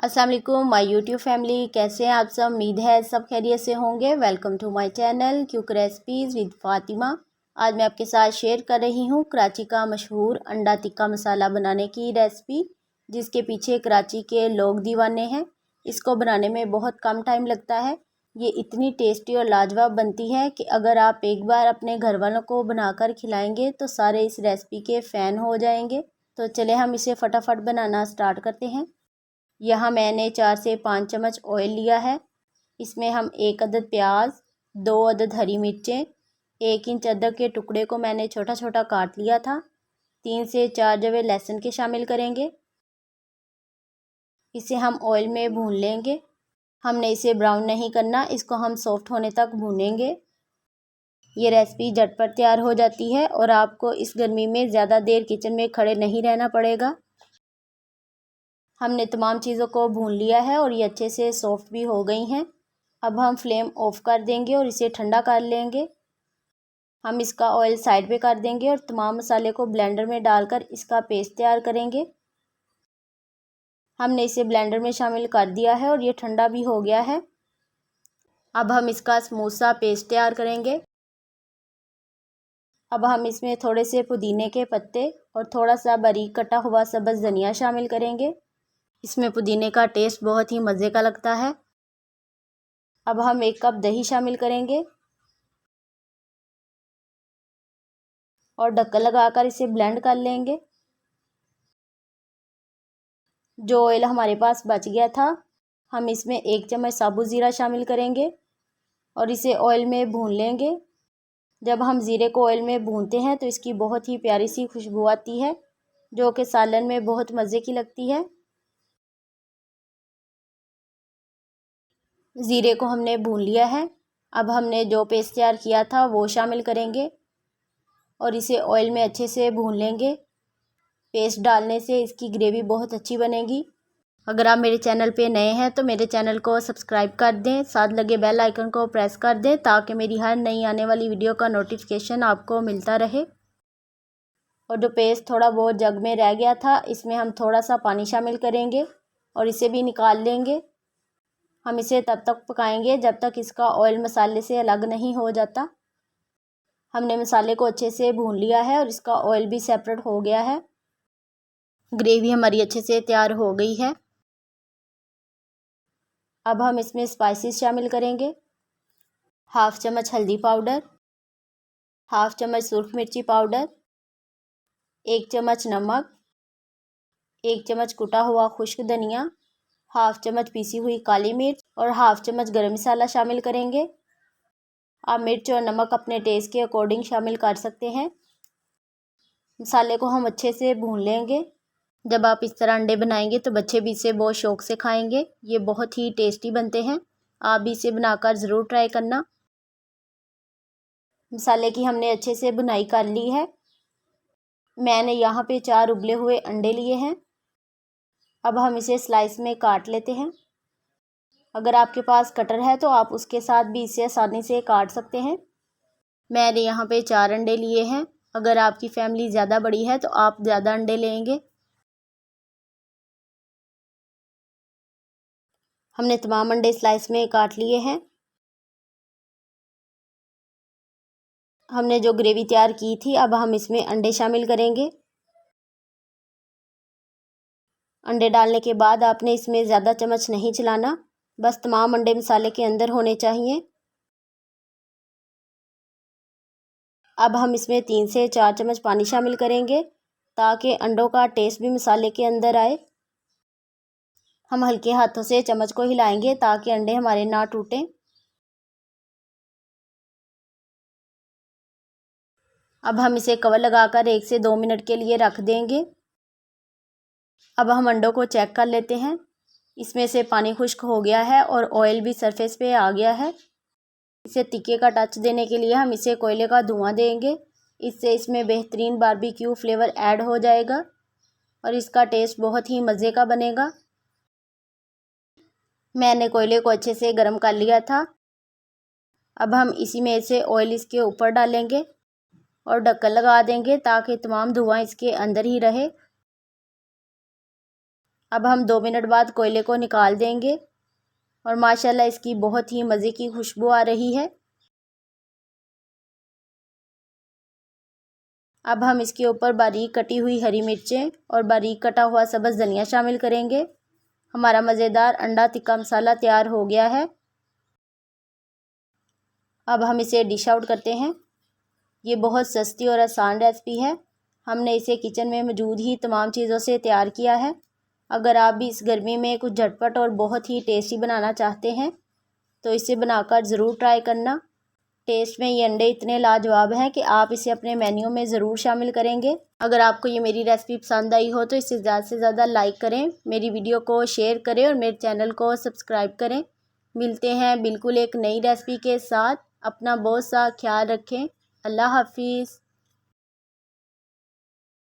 अस्सलाम वालेकुम my YouTube family, कैसे हैं आप सब। उम्मीद है सब खैरियत से होंगे। Welcome to my channel quick recipes with Fatima. आज मैं आपके साथ शेयर कर रही हूं कराची का मशहूर अंडा टिक्का मसाला बनाने की रेसिपी, जिसके पीछे कराची के लोग दीवाने हैं। इसको बनाने में बहुत कम टाइम लगता है। ये इतनी टेस्टी और लाजवाब बनती है कि अगर आप एक बार अपने घर वालों को बनाकर खिलाएँगे तो सारे इस रेसिपी के फ़ैन हो जाएंगे। तो चले हम इसे फटाफट बनाना स्टार्ट करते हैं। यहाँ मैंने 4 से 5 चम्मच ऑयल लिया है। इसमें हम 1 अदद प्याज, 2 अदद हरी मिर्चें, 1 इंच अदरक के टुकड़े को मैंने छोटा छोटा काट लिया था, 3 से 4 जवे लहसुन के शामिल करेंगे। इसे हम ऑयल में भून लेंगे। हमने इसे ब्राउन नहीं करना, इसको हम सॉफ्ट होने तक भूनेंगे। ये रेसिपी झटपट तैयार हो जाती है और आपको इस गर्मी में ज़्यादा देर किचन में खड़े नहीं रहना पड़ेगा। हमने तमाम चीज़ों को भून लिया है और ये अच्छे से सॉफ्ट भी हो गई हैं। अब हम फ्लेम ऑफ कर देंगे और इसे ठंडा कर लेंगे। हम इसका ऑयल साइड पे कर देंगे और तमाम मसाले को ब्लेंडर में डालकर इसका पेस्ट तैयार करेंगे। हमने इसे ब्लेंडर में शामिल कर दिया है और ये ठंडा भी हो गया है। अब हम इसका स्मूथ सा पेस्ट तैयार करेंगे। अब हम इसमें थोड़े से पुदीने के पत्ते और थोड़ा सा बारीक कटा हुआ सब्ज़ धनिया शामिल करेंगे। इसमें पुदीने का टेस्ट बहुत ही मज़े का लगता है। अब हम 1 कप दही शामिल करेंगे और ढक्कन लगाकर इसे ब्लेंड कर लेंगे। जो ऑयल हमारे पास बच गया था, हम इसमें 1 चम्मच साबुत ज़ीरा शामिल करेंगे और इसे ऑयल में भून लेंगे। जब हम ज़ीरे को ऑयल में भूनते हैं तो इसकी बहुत ही प्यारी सी खुशबू आती है, जो कि सालन में बहुत मज़े की लगती है। ज़ीरे को हमने भून लिया है। अब हमने जो पेस्ट तैयार किया था वो शामिल करेंगे और इसे ऑयल में अच्छे से भून लेंगे। पेस्ट डालने से इसकी ग्रेवी बहुत अच्छी बनेगी। अगर आप मेरे चैनल पे नए हैं तो मेरे चैनल को सब्सक्राइब कर दें, साथ लगे बेल आइकन को प्रेस कर दें ताकि मेरी हर नई आने वाली वीडियो का नोटिफिकेशन आपको मिलता रहे। और जो पेस्ट थोड़ा बहुत जग में रह गया था, इसमें हम थोड़ा सा पानी शामिल करेंगे और इसे भी निकाल लेंगे। हम इसे तब तक पकाएंगे जब तक इसका ऑयल मसाले से अलग नहीं हो जाता। हमने मसाले को अच्छे से भून लिया है और इसका ऑयल भी सेपरेट हो गया है। ग्रेवी हमारी अच्छे से तैयार हो गई है। अब हम इसमें स्पाइसेस शामिल करेंगे। 1/2 चम्मच हल्दी पाउडर, 1/2 चम्मच सुरख मिर्ची पाउडर, 1 चम्मच नमक, 1 चम्मच कुटा हुआ खुश्क धनिया, 1/2 चम्मच पीसी हुई काली मिर्च और 1/2 चम्मच गरम मसाला शामिल करेंगे। आप मिर्च और नमक अपने टेस्ट के अकॉर्डिंग शामिल कर सकते हैं। मसाले को हम अच्छे से भून लेंगे। जब आप इस तरह अंडे बनाएंगे तो बच्चे भी इसे बहुत शौक़ से खाएंगे। ये बहुत ही टेस्टी बनते हैं। आप भी इसे बनाकर ज़रूर ट्राई करना। मसाले की हमने अच्छे से भुनाई कर ली है। मैंने यहाँ पे 4 उबले हुए अंडे लिए हैं। अब हम इसे स्लाइस में काट लेते हैं। अगर आपके पास कटर है तो आप उसके साथ भी इसे आसानी से काट सकते हैं। मैंने यहाँ पे 4 अंडे लिए हैं। अगर आपकी फैमिली ज़्यादा बड़ी है तो आप ज़्यादा अंडे लेंगे। हमने तमाम अंडे स्लाइस में काट लिए हैं। हमने जो ग्रेवी तैयार की थी, अब हम इसमें अंडे शामिल करेंगे। अंडे डालने के बाद आपने इसमें ज़्यादा चम्मच नहीं चलाना, बस तमाम अंडे मसाले के अंदर होने चाहिए। अब हम इसमें 3 से 4 चम्मच पानी शामिल करेंगे ताकि अंडों का टेस्ट भी मसाले के अंदर आए। हम हल्के हाथों से चम्मच को हिलाएंगे ताकि अंडे हमारे ना टूटें। अब हम इसे कवर लगाकर 1 से 2 मिनट के लिए रख देंगे। अब हम अंडों को चेक कर लेते हैं। इसमें से पानी खुश्क हो गया है और ऑयल भी सरफेस पे आ गया है। इसे तीखे का टच देने के लिए हम इसे कोयले का धुआं देंगे। इससे इसमें बेहतरीन बारबेक्यू फ्लेवर ऐड हो जाएगा और इसका टेस्ट बहुत ही मज़े का बनेगा। मैंने कोयले को अच्छे से गर्म कर लिया था। अब हम इसी में से ऑयल इसके ऊपर डालेंगे और ढक्कन लगा देंगे ताकि तमाम धुआं इसके अंदर ही रहे। अब हम 2 मिनट बाद कोयले को निकाल देंगे और माशाल्लाह इसकी बहुत ही मज़े की खुशबू आ रही है। अब हम इसके ऊपर बारीक कटी हुई हरी मिर्चें और बारीक कटा हुआ सब्ज़ धनिया शामिल करेंगे। हमारा मज़ेदार अंडा टिक्का मसाला तैयार हो गया है। अब हम इसे डिश आउट करते हैं। ये बहुत सस्ती और आसान रेसिपी है। हमने इसे किचन में मौजूद ही तमाम चीज़ों से तैयार किया है। अगर आप भी इस गर्मी में कुछ झटपट और बहुत ही टेस्टी बनाना चाहते हैं तो इसे बनाकर ज़रूर ट्राई करना। टेस्ट में ये अंडे इतने लाजवाब हैं कि आप इसे अपने मेन्यू में ज़रूर शामिल करेंगे। अगर आपको ये मेरी रेसिपी पसंद आई हो तो इसे ज़्यादा से ज़्यादा लाइक करें, मेरी वीडियो को शेयर करें और मेरे चैनल को सब्सक्राइब करें। मिलते हैं बिल्कुल एक नई रेसिपी के साथ। अपना बहुत सा ख्याल रखें। अल्लाह हाफिज़।